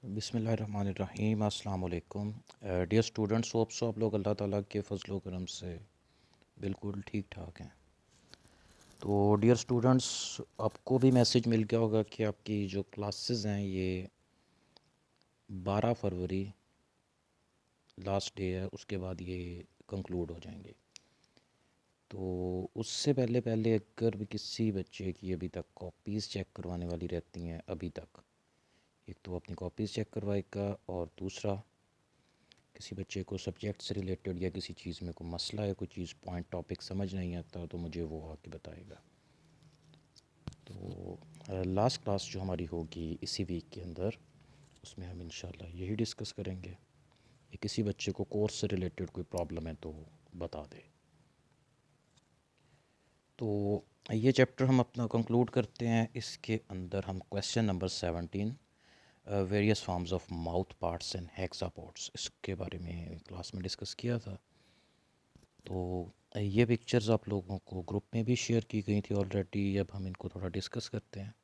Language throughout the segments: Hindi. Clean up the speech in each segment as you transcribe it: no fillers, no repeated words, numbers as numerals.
बिस्मिल्लाहिर्रहमानिर्रहीम अस्सलाम वालेकुम। डियर स्टूडेंट्स, होप सो आप लोग अल्लाह ताला के फजल व करम से बिल्कुल ठीक ठाक हैं। तो डियर स्टूडेंट्स, आपको भी मैसेज मिल गया होगा कि आपकी जो क्लासेस हैं ये 12 फरवरी लास्ट डे है, उसके बाद ये कंक्लूड हो जाएंगे। तो उससे पहले पहले अगर भी किसी बच्चे की अभी तक कॉपीज़ चेक करवाने वाली रहती हैं अभी तक, एक तो अपनी कॉपीज़ चेक करवाएगा और दूसरा किसी बच्चे को सब्जेक्ट से रिलेटेड या किसी चीज़ में कोई मसला है, कोई चीज़ पॉइंट टॉपिक समझ नहीं आता तो मुझे वो आके बताएगा। तो लास्ट क्लास जो हमारी होगी इसी वीक के अंदर, उसमें हम इंशाल्लाह यही डिस्कस करेंगे कि किसी बच्चे को कोर्स से रिलेटेड कोई प्रॉब्लम है तो बता दे। तो ये चैप्टर हम अपना कंक्लूड करते हैं। इसके अंदर हम question number 17 various forms of mouth parts and hexapods, इसके बारे में क्लास में डिस्कस किया था। तो ये पिक्चर्स आप लोगों को ग्रुप में भी शेयर की गई थी ऑलरेडी। अब हम इनको थोड़ा डिस्कस करते हैं।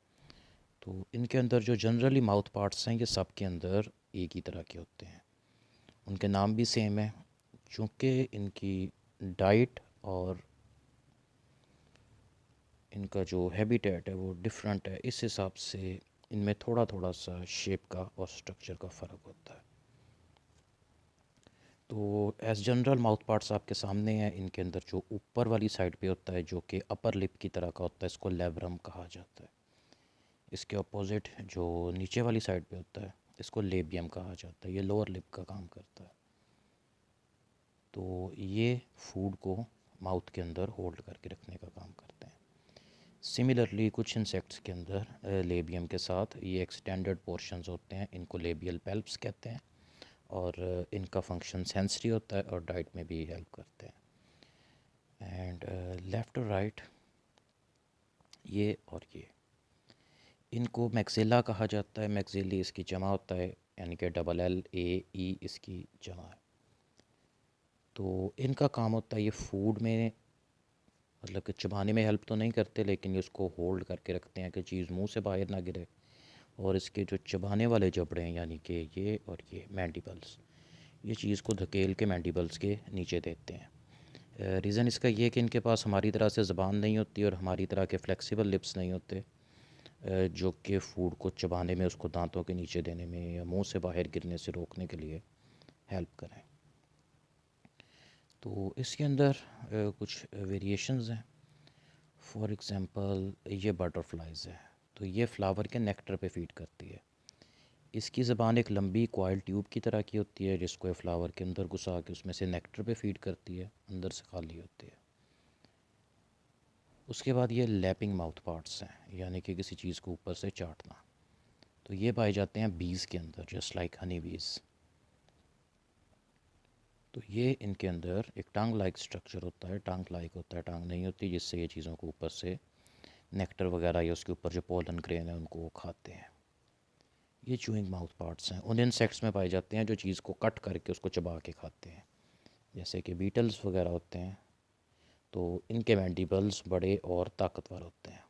तो इनके अंदर जो जनरली माउथ पार्ट्स हैं ये सब के अंदर एक ही तरह के होते हैं, उनके नाम भी सेम है। चूँकि इनकी डाइट और इनका जो हैबिटेट है वो डिफरेंट है, इस हिसाब से इनमें थोड़ा थोड़ा सा शेप का और स्ट्रक्चर का फ़र्क होता है। तो एज जनरल माउथ पार्ट्स आपके सामने हैं। इनके अंदर जो ऊपर वाली साइड पे होता है जो कि अपर लिप की तरह का होता है, इसको लेब्रम कहा जाता है। इसके अपोजिट जो नीचे वाली साइड पे होता है इसको लेबियम कहा जाता है, ये लोअर लिप का काम करता है। तो ये फूड को माउथ के अंदर होल्ड करके रखने का काम करते हैं। सिमिलरली कुछ इंसेक्ट्स के अंदर लेबियम के साथ ये एक्सटेंडेड पोर्शंस होते हैं, इनको लेबियल पेल्प्स कहते हैं। और इनका फंक्शन सेंसरी होता है और डाइट में भी हेल्प करते हैं। एंड लेफ़्ट और राइट, ये और ये, इनको मैक्सिला कहा जाता है। मैक्सिली इसकी जमा होता है, यानी कि LLAE इसकी जमा है। तो इनका काम होता है ये फूड में, मतलब कि चबाने में हेल्प तो नहीं करते, लेकिन ये उसको होल्ड करके रखते हैं कि चीज़ मुंह से बाहर ना गिरे। और इसके जो चबाने वाले जबड़े हैं, यानी कि ये और ये मैंडिबल्स, ये चीज़ को धकेल के मैंडिबल्स के नीचे देते हैं। रीज़न इसका ये है कि इनके पास हमारी तरह से ज़बान नहीं होती और हमारी तरह के फ्लेक्सिबल लिप्स नहीं होते, जो कि फ़ूड को चबाने में, उसको दांतों के नीचे देने में या मुंह से बाहर गिरने से रोकने के लिए हेल्प करें। तो इसके अंदर कुछ वेरिएशंस हैं। फॉर एग्ज़ाम्पल ये बटरफ्लाइज़ है, तो ये फ्लावर के नेक्टर पे फीड करती है। इसकी ज़बान एक लंबी कॉइल ट्यूब की तरह की होती है जिसको ये फ्लावर के अंदर घुसा के उसमें से नेक्टर पे फीड करती है, अंदर से खाली होती है। उसके बाद ये लैपिंग माउथ पार्ट्स हैं, यानी कि किसी चीज़ को ऊपर से चाटना। तो ये पाए जाते हैं बीज़ के अंदर, जस्ट लाइक हनी बीज़। तो ये इनके अंदर एक टंग लाइक स्ट्रक्चर होता है, टंग लाइक होता है, टंग नहीं होती, जिससे ये चीज़ों को ऊपर से नेक्टर वगैरह या उसके ऊपर जो पोलन ग्रेन है उनको वो खाते हैं। ये चूइंग माउथ पार्ट्स हैं, उन इंसेक्ट्स में पाए जाते हैं जो चीज़ को कट करके उसको चबा के खाते हैं, जैसे कि बीटल्स वगैरह होते हैं। तो इनके मैंडिबल्स बड़े और ताकतवर होते हैं।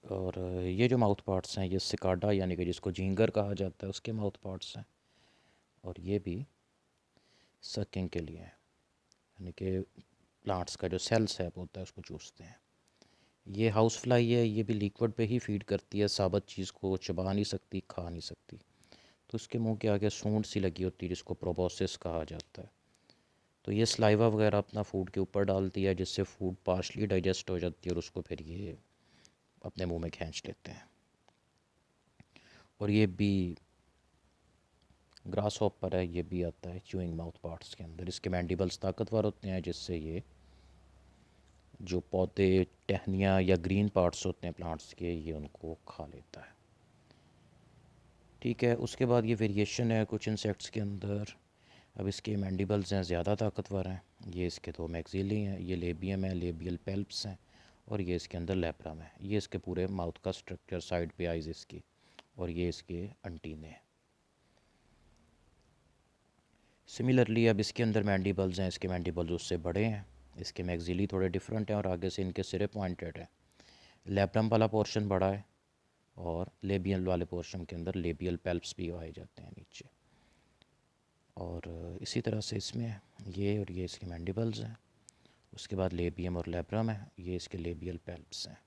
और ये जो माउथ पार्ट्स हैं ये सिकाडा, यानी कि जिसको झींगर कहा जाता है, उसके माउथ पार्ट्स हैं। और ये भी सकिंग के लिए हैं, यानी कि प्लांट्स का जो सेल्स है होता है उसको चूसते हैं। ये हाउस फ्लाई है, ये भी लिक्विड पे ही फीड करती है, साबुत चीज़ को चबा नहीं सकती, खा नहीं सकती। तो उसके मुंह के आगे सूंड सी लगी होती है जिसको प्रोबोसिस कहा जाता है। तो ये स्लाइवा वगैरह अपना फूड के ऊपर डालती है, जिससे फूड पार्शली डाइजेस्ट हो जाती है और उसको फिर ये अपने मुंह में खींच लेते हैं। और ये भी ग्रास हॉपर है, ये भी आता है च्यूइंग माउथ पार्ट्स के अंदर। इसके मैंडिबल्स ताकतवर होते हैं जिससे ये जो पौधे, टहनियाँ या ग्रीन पार्ट्स होते हैं प्लांट्स के, ये उनको खा लेता है। ठीक है, उसके बाद ये वेरिएशन है कुछ इंसेक्ट्स के अंदर। अब इसके मैंडिबल्स हैं ज़्यादा ताकतवर हैं। ये इसके दो मैक्सिली हैं, ये लेबियम है, लेबियल पेल्प्स हैं, और ये इसके अंदर लेब्रम है। ये इसके पूरे माउथ का स्ट्रक्चर, साइड पे आइज़ इसकी, और ये इसके अंटीने हैं। सिमिलरली अब इसके अंदर मैंडिबल्स हैं, इसके मैंडिबल्स उससे बड़े हैं, इसके मैक्सिली थोड़े डिफरेंट हैं और आगे से इनके सिरे पॉइंटेड हैं। लेब्रम वाला पोर्शन बड़ा है और लेबियल वाले पोर्शन के अंदर लेबियल पेल्प्स भी पाए जाते हैं नीचे। और इसी तरह से इसमें ये और ये इसके मैंडिबल्स हैं। उसके बाद लेबियम और लेब्रम है, ये इसके लेबियल पेल्प्स हैं।